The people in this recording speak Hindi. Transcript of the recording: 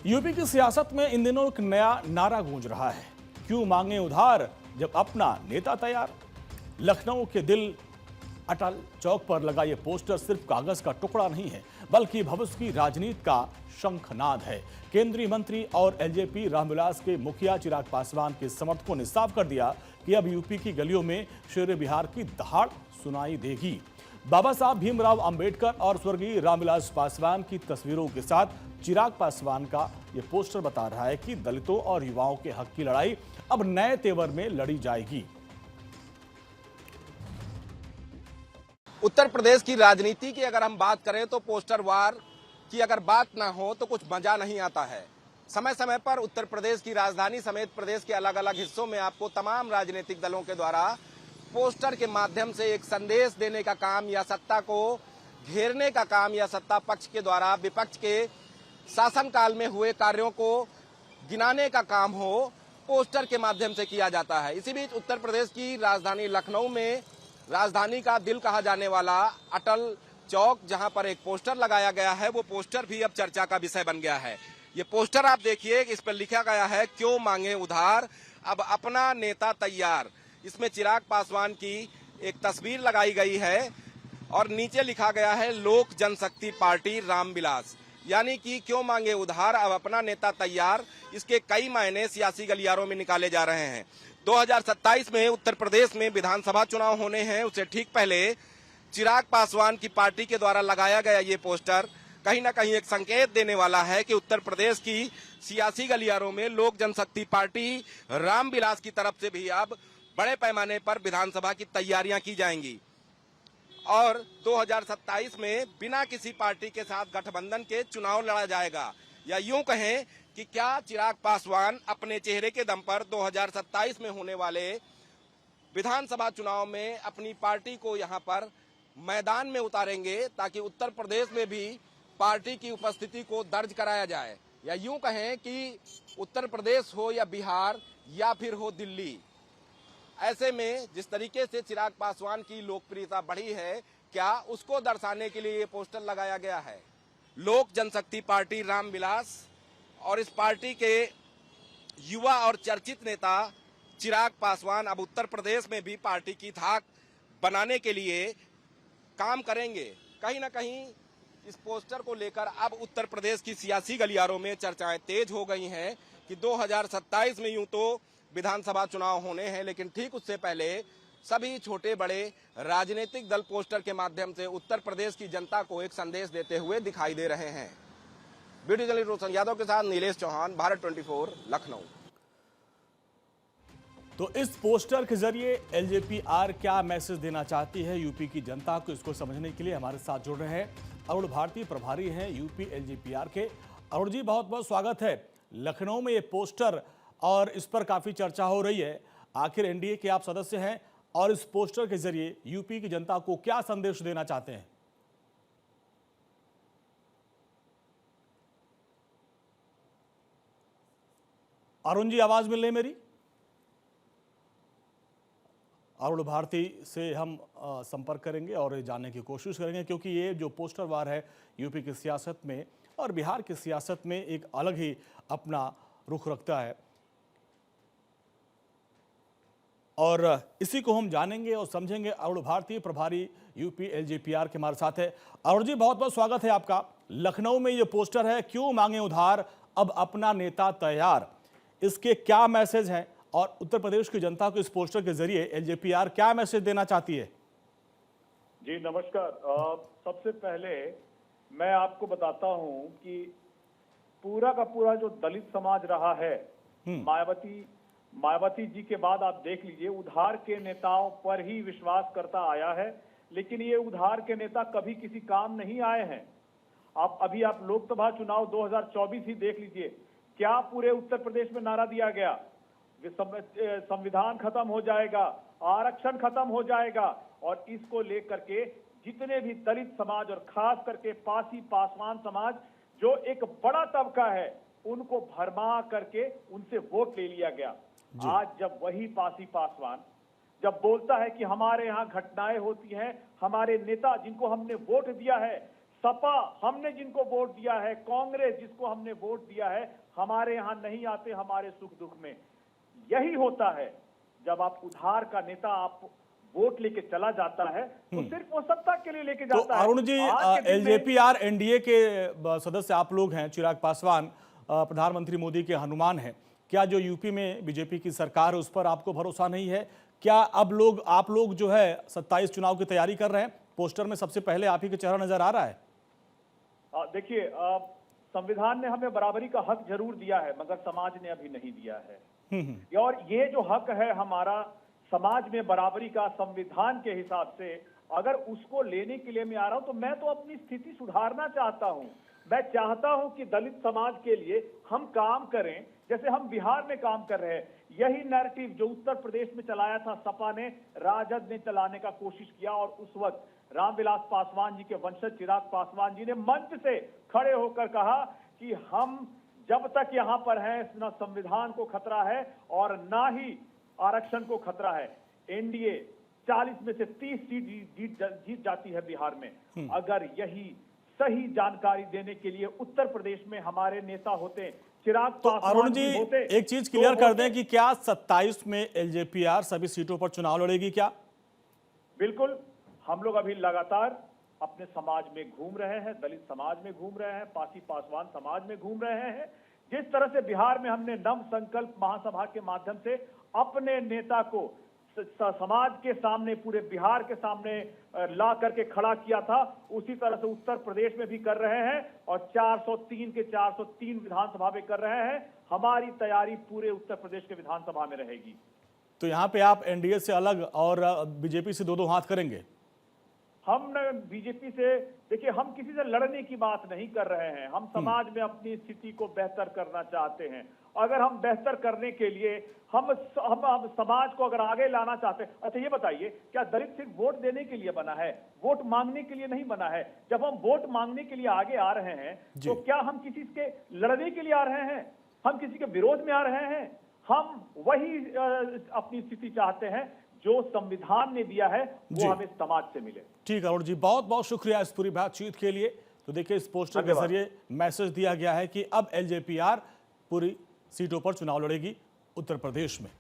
यूपी की सियासत में इन दिनों एक नया नारा गूंज रहा है, क्यों मांगे उधार जब अपना नेता तैयार। लखनऊ के दिल अटल चौक पर लगा ये पोस्टर सिर्फ कागज का टुकड़ा नहीं है, बल्कि भविष्य की राजनीति का शंखनाद है। केंद्रीय मंत्री और एलजेपी रामविलास के मुखिया चिराग पासवान के समर्थकों ने साफ कर दिया कि अब यूपी की गलियों में शेर बिहार की दहाड़ सुनाई देगी। बाबा साहब भीमराव अंबेडकर और स्वर्गीय रामविलास पासवान की तस्वीरों के साथ चिराग पासवान का यह पोस्टर बता रहा है कि दलितों और युवाओं के हक की लड़ाई अब नए तेवर में लड़ी जाएगी। उत्तर प्रदेश की राजनीति की अगर हम बात करें तो पोस्टर वार की अगर बात ना हो तो कुछ मजा नहीं आता है। समय समय पर उत्तर प्रदेश की राजधानी समेत प्रदेश के अलग अलग हिस्सों में आपको तमाम राजनीतिक दलों के द्वारा पोस्टर के माध्यम से एक संदेश देने का काम या सत्ता को घेरने का काम या सत्ता पक्ष के द्वारा विपक्ष के शासनकाल में हुए कार्यों को गिनाने का काम हो, पोस्टर के माध्यम से किया जाता है। इसी बीच उत्तर प्रदेश की राजधानी लखनऊ में राजधानी का दिल कहा जाने वाला अटल चौक, जहां पर एक पोस्टर लगाया गया है, वो पोस्टर भी अब चर्चा का विषय बन गया है। ये पोस्टर आप देखिए, इस पर लिखा गया है क्यों मांगे उधार अब अपना नेता तैयार। इसमें चिराग पासवान की एक तस्वीर लगाई गई है और नीचे लिखा गया है लोक जनशक्ति पार्टी रामविलास, यानी कि क्यों मांगे उधार अब अपना नेता तैयार। इसके कई मायने सियासी गलियारों में निकाले जा रहे हैं। 2027 में उत्तर प्रदेश में विधानसभा चुनाव होने हैं, उससे ठीक पहले चिराग पासवान की पार्टी के द्वारा लगाया गया ये पोस्टर कहीं ना कहीं एक संकेत देने वाला है कि उत्तर प्रदेश की सियासी गलियारों में लोक जनशक्ति पार्टी रामविलास की तरफ से भी अब बड़े पैमाने पर विधानसभा की तैयारियां की जाएंगी और 2027 में बिना किसी पार्टी के साथ गठबंधन के चुनाव लड़ा जाएगा। या यूं कहें कि क्या चिराग पासवान अपने चेहरे के दम पर 2027 में होने वाले विधानसभा चुनाव में अपनी पार्टी को यहां पर मैदान में उतारेंगे ताकि उत्तर प्रदेश में भी पार्टी की उपस्थिति को दर्ज कराया जाए। या यूं कहें कि उत्तर प्रदेश हो या बिहार या फिर हो दिल्ली, ऐसे में जिस तरीके से चिराग पासवान की लोकप्रियता बढ़ी है, क्या उसको दर्शाने के लिए ये पोस्टर लगाया गया है। लोक जनशक्ति पार्टी रामविलास और इस पार्टी के युवा और चर्चित नेता चिराग पासवान अब उत्तर प्रदेश में भी पार्टी की धाक बनाने के लिए काम करेंगे। कहीं ना कहीं इस पोस्टर को लेकर अब उत्तर प्रदेश की सियासी गलियारों में चर्चाएं तेज हो गई हैं कि 2027 में यूं तो विधानसभा चुनाव होने हैं, लेकिन ठीक उससे पहले सभी छोटे बड़े राजनीतिक दल पोस्टर के माध्यम से उत्तर प्रदेश की जनता को एक संदेश देते हुए दिखाई दे रहे हैं। वीडियो जर्नलिस्ट रोशन यादव के साथ नीलेश चौहान, भारत 24 लखनऊ। तो इस पोस्टर के जरिए एलजेपीआर क्या मैसेज देना चाहती है यूपी की जनता को, इसको समझने के लिए हमारे साथ जुड़ रहे हैं अरुण भारती, प्रभारी हैं यूपी एलजेपीआर के। अरुण जी, बहुत बहुत स्वागत है। लखनऊ में ये पोस्टर और इस पर काफी चर्चा हो रही है, आखिर एनडीए के आप सदस्य हैं और इस पोस्टर के जरिए यूपी की जनता को क्या संदेश देना चाहते हैं? अरुण जी, आवाज मिल रही मेरी? अरुण भारती से हम संपर्क करेंगे और जानने की कोशिश करेंगे, क्योंकि ये जो पोस्टर वार है यूपी की सियासत में और बिहार की सियासत में एक अलग ही अपना रुख रखता है और इसी को हम जानेंगे और समझेंगे। अरुण भारती, प्रभारी यूपी एलजेपीआर के हमारे साथ है। अरुण जी, बहुत बहुत स्वागत है आपका। लखनऊ में ये पोस्टर है क्यों मांगे उधार अब अपना नेता तैयार, इसके क्या मैसेज हैं और उत्तर प्रदेश की जनता को इस पोस्टर के जरिए एलजेपीआर क्या मैसेज देना चाहती है? जी नमस्कार। सबसे पहले मैं आपको बताता हूं कि पूरा का पूरा जो दलित समाज रहा है, मायावती जी के बाद आप देख लीजिए, उधार के नेताओं पर ही विश्वास करता आया है, लेकिन ये उधार के नेता कभी किसी काम नहीं आए हैं। आप लोकसभा चुनाव 2024 ही देख लीजिए, क्या पूरे उत्तर प्रदेश में नारा दिया गया, संविधान खत्म हो जाएगा, आरक्षण खत्म हो जाएगा, और इसको लेकर के जितने भी दलित समाज और खास करके पासी पासवान समाज जो एक बड़ा तबका है, उनको भरमा करके उनसे वोट ले लिया गया। आज जब वही पासी पासवान जब बोलता है कि हमारे यहाँ घटनाएं होती हैं, हमारे नेता जिनको हमने वोट दिया है सपा हमने जिनको वोट दिया है, कांग्रेस जिसको हमने वोट दिया है, हमारे यहां नहीं आते हमारे सुख दुख में। यही होता है जब आप उधार का नेता आप वोट लेके चला जाता है तो सिर्फ वो सत्ता के लिए लेके तो जाता है। अरुण जी, आज के दिन में- एलजेपी और एनडीए के सदस्य आप लोग हैं, चिराग पासवान प्रधानमंत्री मोदी के हनुमान हैं। क्या जो यूपी में बीजेपी की सरकार है उस पर आपको भरोसा नहीं है? क्या अब आप लोग जो है 27 चुनाव की तैयारी कर रहे हैं? पोस्टर में सबसे पहले आप ही का चेहरा नजर आ रहा है। देखिए, संविधान ने हमें बराबरी का हक जरूर दिया है, मगर समाज ने अभी नहीं दिया है। और ये जो हक है हमारा समाज में बराबरी का, संविधान के हिसाब से अगर उसको लेने के लिए मैं आ रहा हूं तो मैं तो अपनी स्थिति सुधारना चाहता हूं। मैं चाहता हूं कि दलित समाज के लिए हम काम करें जैसे हम बिहार में काम कर रहे हैं। यही नैरेटिव जो उत्तर प्रदेश में चलाया था सपा ने, राजद ने चलाने का कोशिश किया, और उस वक्त रामविलास पासवान जी के वंशज चिराग पासवान जी ने मंच से खड़े होकर कहा कि हम जब तक यहां पर हैं न संविधान को खतरा है और ना ही आरक्षण को खतरा है। एनडीए 40 में से 30 सीट जीत जाती है बिहार में। अगर यही सही जानकारी देने के लिए उत्तर प्रदेश में हमारे नेता होते, चिराग तो पासवान अरुण जी, होते, एक चीज तो क्लियर कर होते। दें कि क्या 27 में एलजेपीआर सभी सीटों पर चुनाव लड़ेगी क्या? बिल्कुल, हम लोग अभी लगातार अपने समाज में घूम रहे हैं, दलित समाज में घूम रहे हैं, पासी पासवान समाज में घूम रहे हैं। जिस तरह से बिहार में हमने नव संकल्प महासभा के माध्यम से अपने नेता को समाज के सामने, पूरे बिहार के सामने ला करके खड़ा किया था, उसी तरह से उत्तर प्रदेश में भी कर रहे हैं और 403 के 403 विधानसभा में कर रहे हैं। हमारी तैयारी पूरे उत्तर प्रदेश के विधानसभा में रहेगी। तो यहाँ पे आप एनडीए से अलग और बीजेपी से दो हाथ करेंगे? हम बीजेपी से, देखिए, हम किसी से लड़ने की बात नहीं कर रहे हैं। हम समाज में अपनी स्थिति को बेहतर करना चाहते हैं। अगर हम बेहतर करने के लिए हम समाज को अगर आगे लाना चाहते हैं। अच्छा ये बताइए, क्या दलित सिर्फ वोट देने के लिए बना है, वोट मांगने के लिए नहीं बना है? जब हम वोट मांगने के लिए आगे आ रहे हैं तो क्या हम किसी के लड़ने के लिए आ रहे हैं? हम किसी के विरोध में आ रहे हैं? हम वही अपनी स्थिति चाहते हैं जो संविधान ने दिया है वो हमें समाज से मिले। ठीक है अरुण जी, बहुत बहुत शुक्रिया इस पूरी बातचीत के लिए। तो देखिए, इस पोस्टर के जरिए मैसेज दिया गया है कि अब एलजेपीआर पूरी सीटों पर चुनाव लड़ेगी उत्तर प्रदेश में।